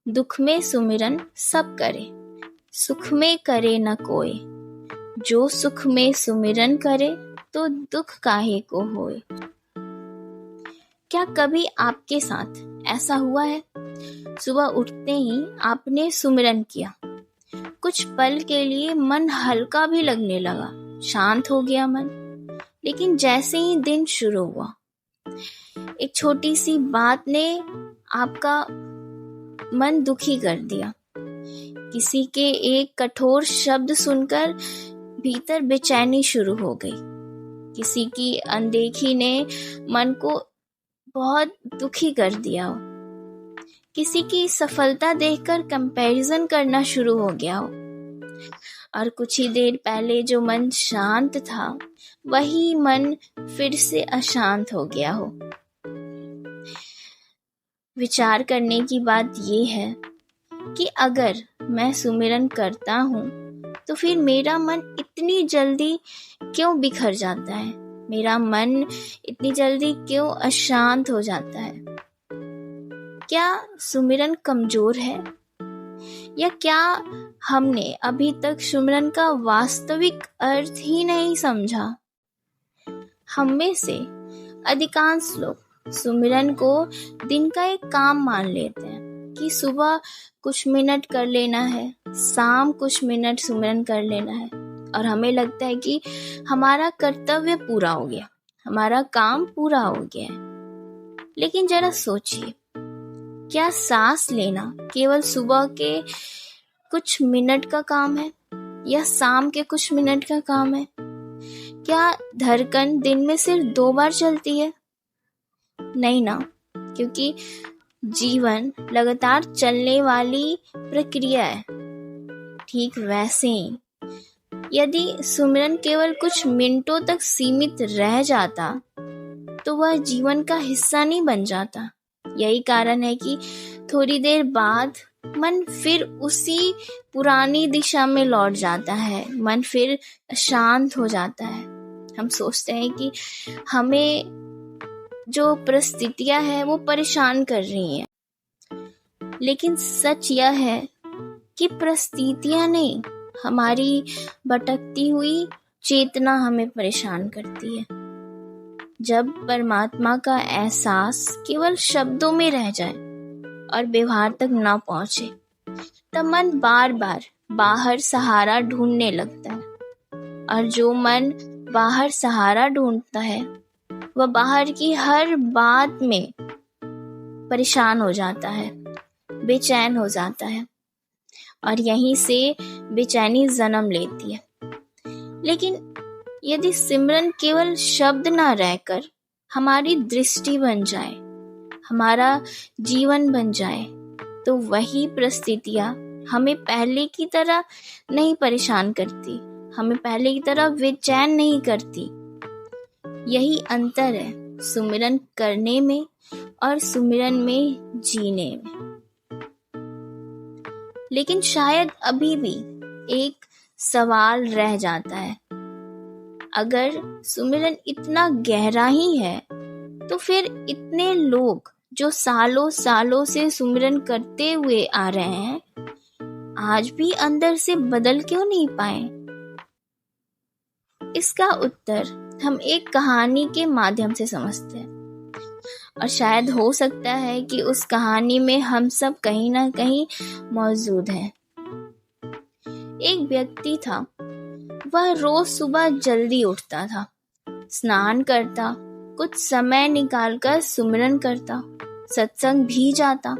दुख में सुमिरन सब करे, सुख में करे न कोय। जो सुख में सुमिरन करे, तो दुख काहे को होए। क्या कभी आपके साथ ऐसा हुआ है? सुबह उठते ही आपने सुमिरन किया, कुछ पल के लिए मन हल्का भी लगने लगा, शांत हो गया मन। लेकिन जैसे ही दिन शुरू हुआ, एक छोटी सी बात ने आपका मन दुखी कर दिया। किसी के एक कठोर शब्द सुनकर भीतर बेचैनी शुरू हो गई। किसी की अनदेखी ने मन को बहुत दुखी कर दिया हो। किसी की सफलता देखकर कंपैरिजन करना शुरू हो गया हो। और कुछ ही देर पहले जो मन शांत था, वही मन फिर से अशांत हो गया हो। विचार करने की बात ये है कि अगर मैं सुमिरन करता हूँ, तो फिर मेरा मन इतनी जल्दी क्यों बिखर जाता है? मेरा मन इतनी जल्दी क्यों अशांत हो जाता है? क्या सुमिरन कमजोर है? या क्या हमने अभी तक सुमिरन का वास्तविक अर्थ ही नहीं समझा? हम में से अधिकांश लोग सुमिरन को दिन का एक काम मान लेते हैं कि सुबह कुछ मिनट कर लेना है, शाम कुछ मिनट सुमिरन कर लेना है, और हमें लगता है कि हमारा कर्तव्य पूरा हो गया, हमारा काम पूरा हो गया है। लेकिन जरा सोचिए, क्या सांस लेना केवल सुबह के कुछ मिनट का काम है या शाम के कुछ मिनट का काम है? क्या धड़कन दिन में सिर्फ 2 बार चलती है? नहीं ना, क्योंकि जीवन लगातार चलने वाली प्रक्रिया है। ठीक वैसे ही यदि सुमिरन केवल कुछ मिनटों तक सीमित रह जाता, तो वह जीवन का हिस्सा नहीं बन जाता। यही कारण है कि थोड़ी देर बाद मन फिर उसी पुरानी दिशा में लौट जाता है, मन फिर शांत हो जाता है। हम सोचते हैं कि हमें जो परिस्थितियां हैं वो परेशान कर रही हैं, लेकिन सच यह है कि परिस्थितियां नहीं, हमारी भटकती हुई चेतना हमें परेशान करती है। जब परमात्मा का एहसास केवल शब्दों में रह जाए और व्यवहार तक ना पहुंचे, तब मन बार बार बाहर सहारा ढूंढने लगता है। और जो मन बाहर सहारा ढूंढता है, वह बाहर की हर बात में परेशान हो जाता है, बेचैन हो जाता है, और यहीं से बेचैनी जन्म लेती है। लेकिन यदि सिमरन केवल शब्द ना रहकर हमारी दृष्टि बन जाए, हमारा जीवन बन जाए, तो वही परिस्थितियां हमें पहले की तरह नहीं परेशान करती, हमें पहले की तरह बेचैन नहीं करती। यही अंतर है सुमिरन करने में और सुमिरन में जीने में। लेकिन शायद अभी भी एक सवाल रह जाता है, अगर सुमिरन इतना गहरा ही है, तो फिर इतने लोग जो सालों सालों से सुमिरन करते हुए आ रहे हैं, आज भी अंदर से बदल क्यों नहीं पाए? इसका उत्तर हम एक कहानी के माध्यम से समझते हैं, और शायद हो सकता है कि उस कहानी में हम सब कहीं ना कहीं मौजूद हैं। एक व्यक्ति था, वह रोज सुबह जल्दी उठता था, स्नान करता, कुछ समय निकालकर सुमिरन करता, सत्संग भी जाता,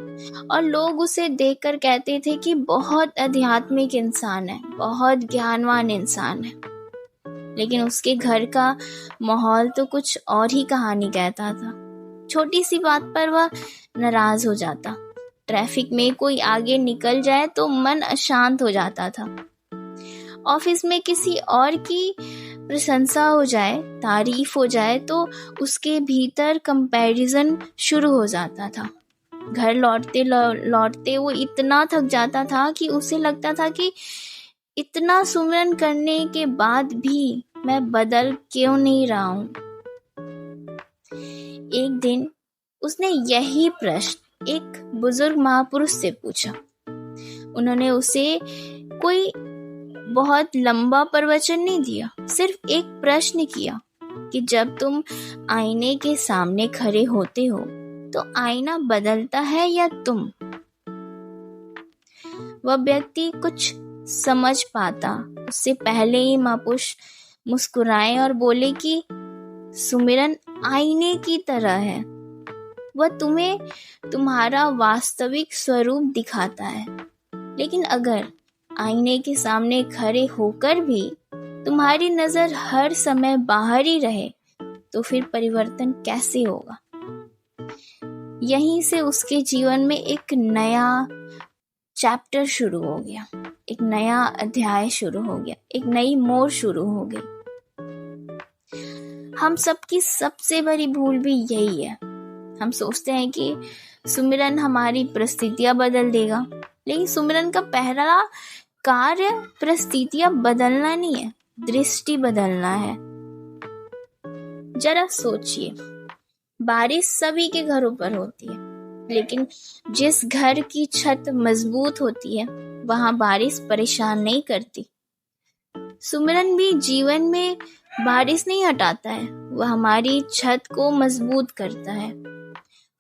और लोग उसे देखकर कहते थे कि बहुत आध्यात्मिक इंसान है, बहुत ज्ञानवान इंसान है। लेकिन उसके घर का माहौल तो कुछ और ही कहानी कहता था। छोटी सी बात पर वह नाराज हो जाता, ट्रैफिक में कोई आगे निकल जाए तो मन अशांत हो जाता था, ऑफिस में किसी और की प्रशंसा हो जाए, तारीफ हो जाए, तो उसके भीतर कंपैरिजन शुरू हो जाता था। घर लौटते लौटते वो इतना थक जाता था कि उसे लगता था कि इतना सुमिरन करने के बाद भी मैं बदल क्यों नहीं रहा हूँ। एक दिन उसने यही प्रश्न एक बुजुर्ग महापुरुष से पूछा। उन्होंने उसे कोई बहुत लंबा प्रवचन नहीं दिया, सिर्फ एक प्रश्न किया कि जब तुम आईने के सामने खड़े होते हो तो आईना बदलता है या तुम? वह व्यक्ति कुछ समझ पाता उससे पहले ही महापुरुष मुस्कुराए और बोले कि सुमिरन आईने की तरह है, वह तुम्हें तुम्हारा वास्तविक स्वरूप दिखाता है। लेकिन अगर आईने के सामने खड़े होकर भी तुम्हारी नजर हर समय बाहर ही रहे तो फिर परिवर्तन कैसे होगा? यहीं से उसके जीवन में एक नया चैप्टर शुरू हो गया, एक नया अध्याय शुरू हो गया, एक नई मोड़ शुरू हो गई। हम सबकी सबसे बड़ी भूल भी यही है। हम सोचते हैं कि सुमिरन हमारी परिस्थितियां बदल देगा, लेकिन सुमिरन का पहला कार्य परिस्थितियां बदलना नहीं है, दृष्टि बदलना है। जरा सोचिए, बारिश सभी के घरों पर होती है, लेकिन जिस घर की छत मजबूत होती है वहां बारिश परेशान नहीं करती। सुमिरन भी जीवन में बारिश नहीं हटाता है, वह हमारी छत को मजबूत करता है।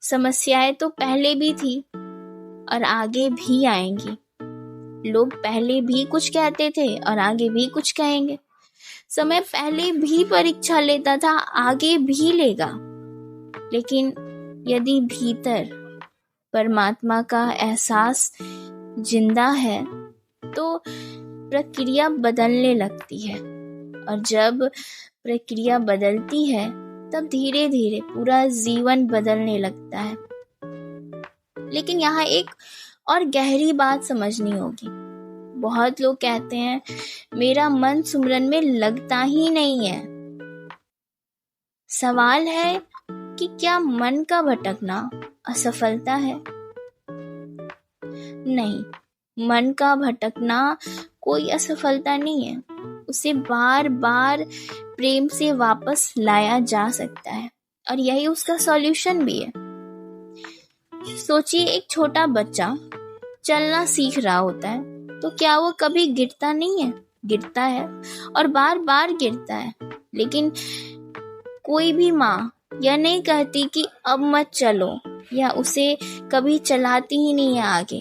समस्याएं तो पहले भी थी और आगे भी आएंगी। लोग पहले भी कुछ कहते थे और आगे भी कुछ कहेंगे। समय पहले भी परीक्षा लेता था, आगे भी लेगा। लेकिन यदि भीतर परमात्मा का एहसास जिंदा है तो प्रक्रिया बदलने लगती है, और जब प्रक्रिया बदलती है तब धीरे धीरे पूरा जीवन बदलने लगता है। लेकिन यहाँ एक और गहरी बात समझनी होगी। बहुत लोग कहते हैं मेरा मन सुमिरन में लगता ही नहीं है। सवाल है कि क्या मन का भटकना असफलता है? नहीं, मन का भटकना कोई असफलता नहीं है। उसे बार बार प्रेम से वापस लाया जा सकता है, और यही उसका सॉल्यूशन भी है। सोचिए, एक छोटा बच्चा चलना सीख रहा होता है तो क्या वो कभी गिरता नहीं है? गिरता है और बार बार गिरता है, लेकिन कोई भी माँ यह नहीं कहती कि अब मत चलो, या उसे कभी चलाती ही नहीं है आगे।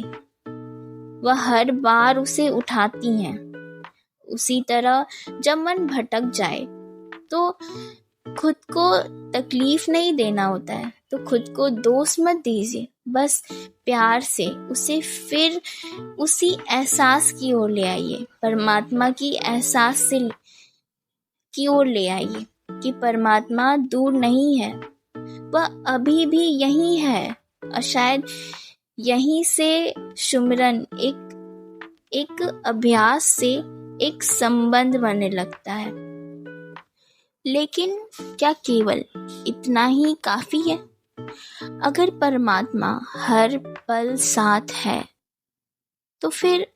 वह हर बार उसे उठाती हैं। उसी तरह जब मन भटक जाए तो खुद को तकलीफ नहीं देना होता है, तो खुद को दोष मत दीजिए, बस प्यार से उसे फिर उसी एहसास की ओर ले आइए, परमात्मा की एहसास से की ओर ले आइए कि परमात्मा दूर नहीं है, वह अभी भी यही है। और शायद यहीं से सुमिरन एक अभ्यास से एक संबंध बनने लगता है। लेकिन क्या केवल इतना ही काफी है? अगर परमात्मा हर पल साथ है तो फिर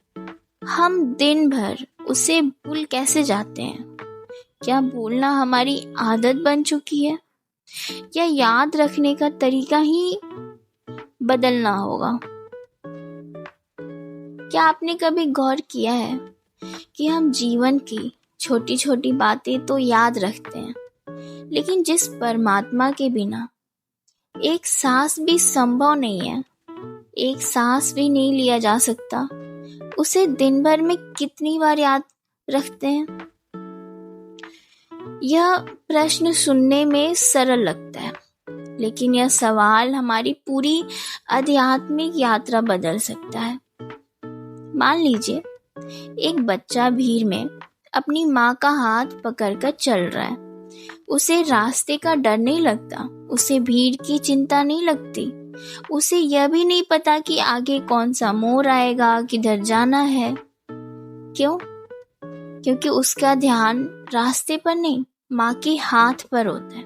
हम दिन भर उसे भूल कैसे जाते हैं? क्या भूलना हमारी आदत बन चुकी है, या याद रखने का तरीका ही बदलना होगा? क्या आपने कभी गौर किया है कि हम जीवन की छोटी छोटी बातें तो याद रखते हैं, लेकिन जिस परमात्मा के बिना एक सांस भी संभव नहीं है, एक सांस भी नहीं लिया जा सकता, उसे दिन भर में कितनी बार याद रखते हैं? यह प्रश्न सुनने में सरल लगता है, लेकिन यह सवाल हमारी पूरी आध्यात्मिक यात्रा बदल सकता है। मान लीजिए, एक बच्चा भीड़ में अपनी माँ का हाथ पकड़कर चल रहा है। उसे रास्ते का डर नहीं लगता, उसे भीड़ की चिंता नहीं लगती, उसे यह भी नहीं पता कि आगे कौन सा मोड़ आएगा, किधर जाना है। क्यों? क्योंकि उसका ध्यान रास्ते पर नहीं, माँ के हाथ पर होता है।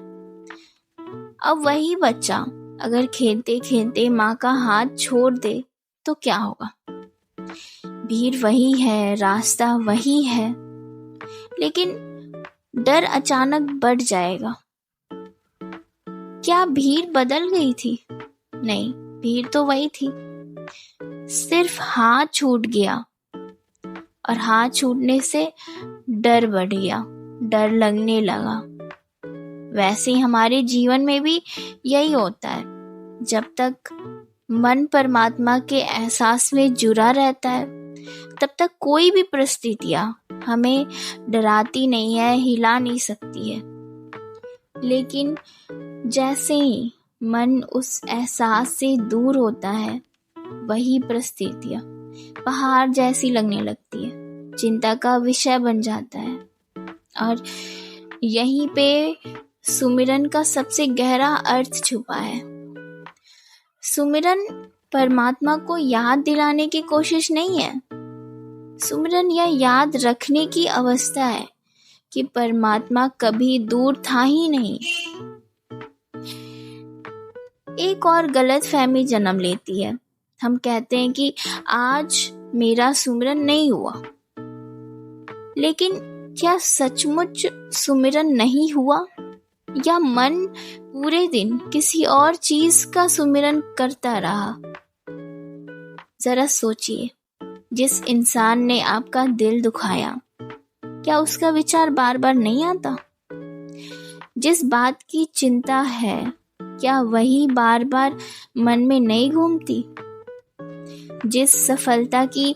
अब वही बच्चा अगर खेलते खेलते माँ का हाथ छोड़ दे तो क्या होगा? भीड़ वही है, रास्ता वही है, लेकिन डर अचानक बढ़ जाएगा। क्या भीड़ बदल गई थी? नहीं, भीड़ तो वही थी, सिर्फ हाथ छूट गया और हाथ छूटने से डर बढ़ गया, डर लगने लगा। वैसे ही हमारे जीवन में भी यही होता है। जब तक मन परमात्मा के एहसास में जुड़ा रहता है, तब तक कोई भी परिस्थितियां हमें डराती नहीं है, हिला नहीं सकती है। लेकिन जैसे ही मन उस एहसास से दूर होता है, वही परिस्थितियां पहाड़ जैसी लगने लगती है, चिंता का विषय बन जाता है। और यहीं पे सुमिरन का सबसे गहरा अर्थ छुपा है। सुमिरन परमात्मा को याद दिलाने की कोशिश नहीं है। सुमिरन यह याद रखने की अवस्था है कि परमात्मा कभी दूर था ही नहीं। एक और गलतफहमी जन्म लेती है। हम कहते हैं कि आज मेरा सुमिरन नहीं हुआ, लेकिन क्या सचमुच सुमिरन नहीं हुआ, या मन पूरे दिन किसी और चीज का सुमिरन करता रहा? जरा सोचिए, जिस इंसान ने आपका दिल दुखाया, क्या उसका विचार बार बार नहीं आता? जिस बात की चिंता है, क्या वही बार बार मन में नहीं घूमती? जिस सफलता की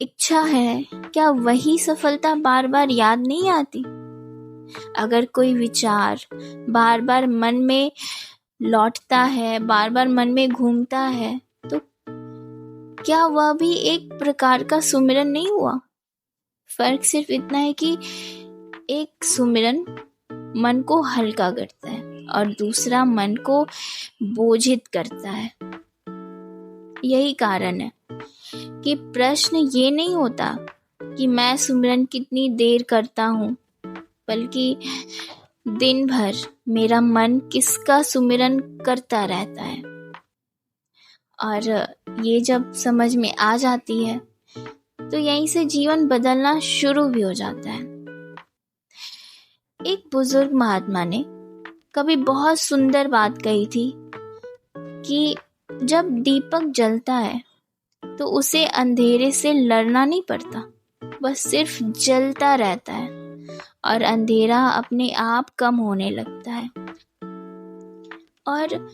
इच्छा है, क्या वही सफलता बार बार याद नहीं आती? अगर कोई विचार बार बार मन में लौटता है, बार बार मन में घूमता है, तो क्या वह भी एक प्रकार का सुमिरन नहीं हुआ? फर्क सिर्फ इतना है कि एक सुमिरन मन को हल्का करता है और दूसरा मन को बोझित करता है। यही कारण है कि प्रश्न ये नहीं होता कि मैं सुमिरन कितनी देर करता हूँ, बल्कि दिन भर मेरा मन किसका सुमिरन करता रहता है। और ये जब समझ में आ जाती है, तो यहीं से जीवन बदलना शुरू भी हो जाता है। एक बुजुर्ग महात्मा ने कभी बहुत सुंदर बात कही थी कि जब दीपक जलता है तो उसे अंधेरे से लड़ना नहीं पड़ता, बस सिर्फ जलता रहता है और अंधेरा अपने आप कम होने लगता है। और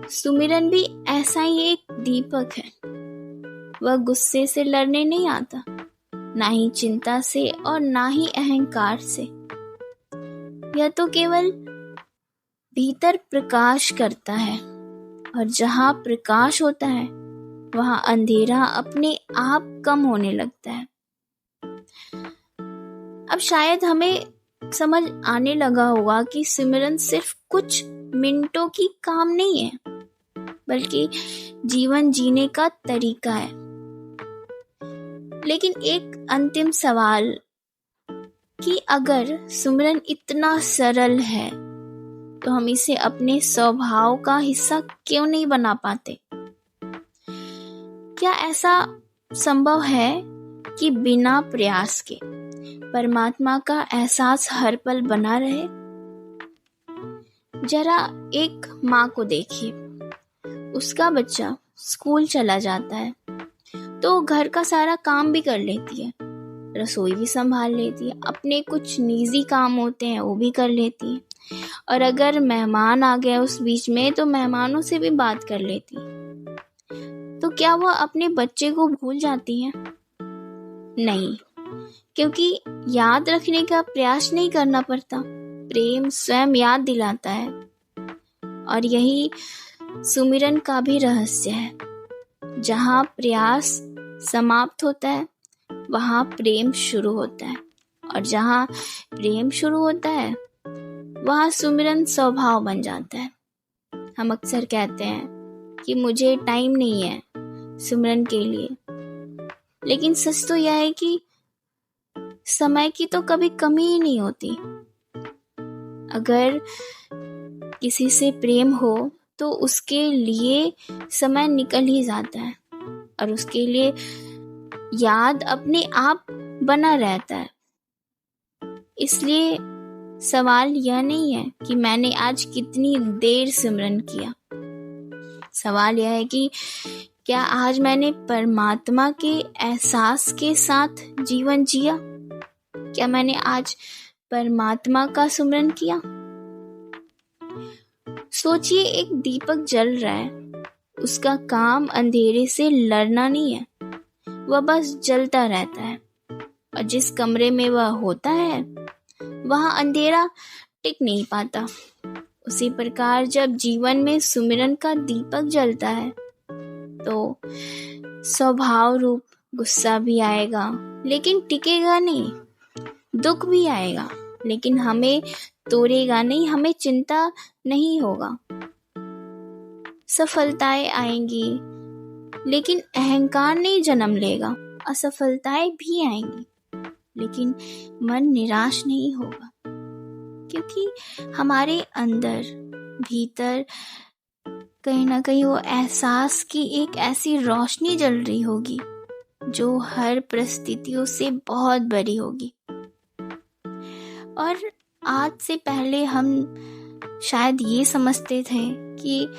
सुमिरन भी ऐसा ही एक दीपक है। वह गुस्से से लड़ने नहीं आता, ना ही चिंता से और ना ही अहंकार से। यह तो केवल भीतर प्रकाश करता है, और जहाँ प्रकाश होता है वहाँ अंधेरा अपने आप कम होने लगता है। अब शायद हमें समझ आने लगा होगा कि सिमरन सिर्फ कुछ मिनटों की काम नहीं है, बल्कि जीवन जीने का तरीका है। लेकिन एक अंतिम सवाल कि अगर सिमरन इतना सरल है, तो हम इसे अपने स्वभाव का हिस्सा क्यों नहीं बना पाते? क्या ऐसा संभव है कि बिना प्रयास के परमात्मा का एहसास हर पल बना रहे? जरा एक माँ को देखिए, उसका बच्चा स्कूल चला जाता है तो घर का सारा काम भी कर लेती है, रसोई भी संभाल लेती है, अपने कुछ निजी काम होते हैं वो भी कर लेती है, और अगर मेहमान आ गए उस बीच में तो मेहमानों से भी बात कर लेती है। तो क्या वह अपने बच्चे को भूल जाती है? नहीं, क्योंकि याद रखने का प्रयास नहीं करना पड़ता, प्रेम स्वयं याद दिलाता है। और यही सुमिरन का भी रहस्य है। जहाँ प्रयास समाप्त होता है वहाँ प्रेम शुरू होता है, और जहाँ प्रेम शुरू होता है वहाँ सुमिरन स्वभाव बन जाता है। हम अक्सर कहते हैं कि मुझे टाइम नहीं है सुमिरन के लिए, लेकिन सच तो यह है कि समय की तो कभी कमी ही नहीं होती। अगर किसी से प्रेम हो तो उसके लिए समय निकल ही जाता है, और उसके लिए याद अपने आप बना रहता है। इसलिए सवाल यह नहीं है कि मैंने आज कितनी देर सिमरन किया, सवाल यह है कि क्या आज मैंने परमात्मा के एहसास के साथ जीवन जिया? क्या मैंने आज परमात्मा का सुमिरन किया? सोचिए, एक दीपक जल रहा है, उसका काम अंधेरे से लड़ना नहीं है, वह बस जलता रहता है। और जिस कमरे में वह होता है वहां अंधेरा टिक नहीं पाता। उसी प्रकार जब जीवन में सुमिरन का दीपक जलता है तो स्वभाव रूप गुस्सा भी आएगा, लेकिन टिकेगा नहीं। दुख भी आएगा, लेकिन हमें तोड़ेगा नहीं, हमें चिंता नहीं होगा। सफलताएं आएंगी, लेकिन अहंकार नहीं जन्म लेगा। असफलताएं भी आएंगी, लेकिन मन निराश नहीं होगा, क्योंकि हमारे अंदर भीतर कहीं ना कहीं वो एहसास की एक ऐसी रोशनी जल रही होगी जो हर परिस्थितियों से बहुत बड़ी होगी। और आज से पहले हम शायद ये समझते थे कि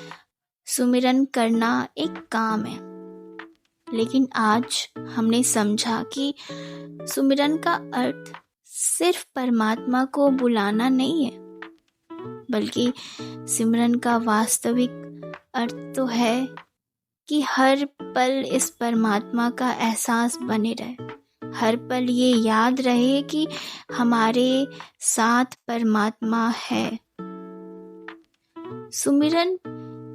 सुमिरन करना एक काम है, लेकिन आज हमने समझा कि सुमिरन का अर्थ सिर्फ परमात्मा को बुलाना नहीं है, बल्कि सिमरन का वास्तविक अर्थ तो है कि हर पल इस परमात्मा का एहसास बने रहे। हर पल ये याद रहे कि हमारे साथ परमात्मा है। सुमिरन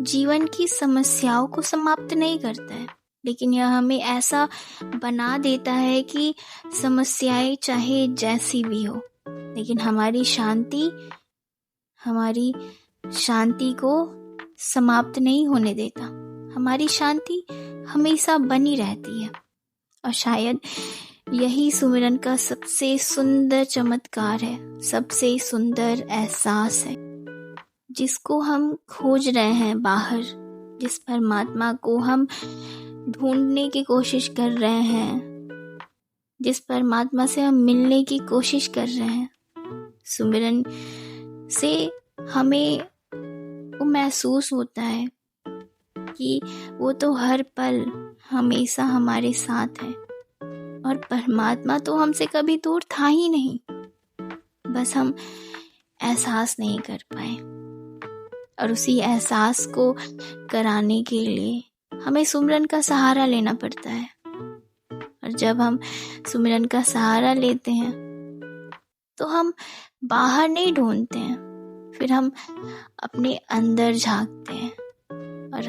जीवन की समस्याओं को समाप्त नहीं करता है, लेकिन यह हमें ऐसा बना देता है कि समस्याएं चाहे जैसी भी हो, लेकिन हमारी शांति को समाप्त नहीं होने देता। हमारी शांति हमेशा बनी रहती है। और शायद यही सुमिरन का सबसे सुंदर चमत्कार है, सबसे सुंदर एहसास है, जिसको हम खोज रहे हैं बाहर, जिस परमात्मा को हम ढूंढने की कोशिश कर रहे हैं, जिस परमात्मा से हम मिलने की कोशिश कर रहे हैं। सुमिरन से हमें वो महसूस होता है कि वो तो हर पल हमेशा हमारे साथ है, और परमात्मा तो हमसे कभी दूर था ही नहीं, बस हम एहसास नहीं कर पाए। और उसी एहसास को कराने के लिए हमें सुमिरन का सहारा लेना पड़ता है। और जब हम सुमिरन का सहारा लेते हैं तो हम बाहर नहीं ढूंढते हैं, फिर हम अपने अंदर झांकते हैं और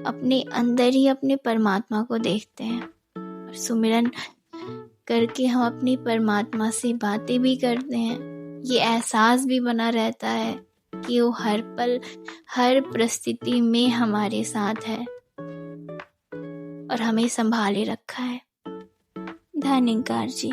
अपने अंदर ही अपने परमात्मा को देखते हैं। और सुमिरन करके हम अपनी परमात्मा से बातें भी करते हैं। ये एहसास भी बना रहता है कि वो हर पल हर परिस्थिति में हमारे साथ है और हमें संभाले रखा है। धन्यवाद जी।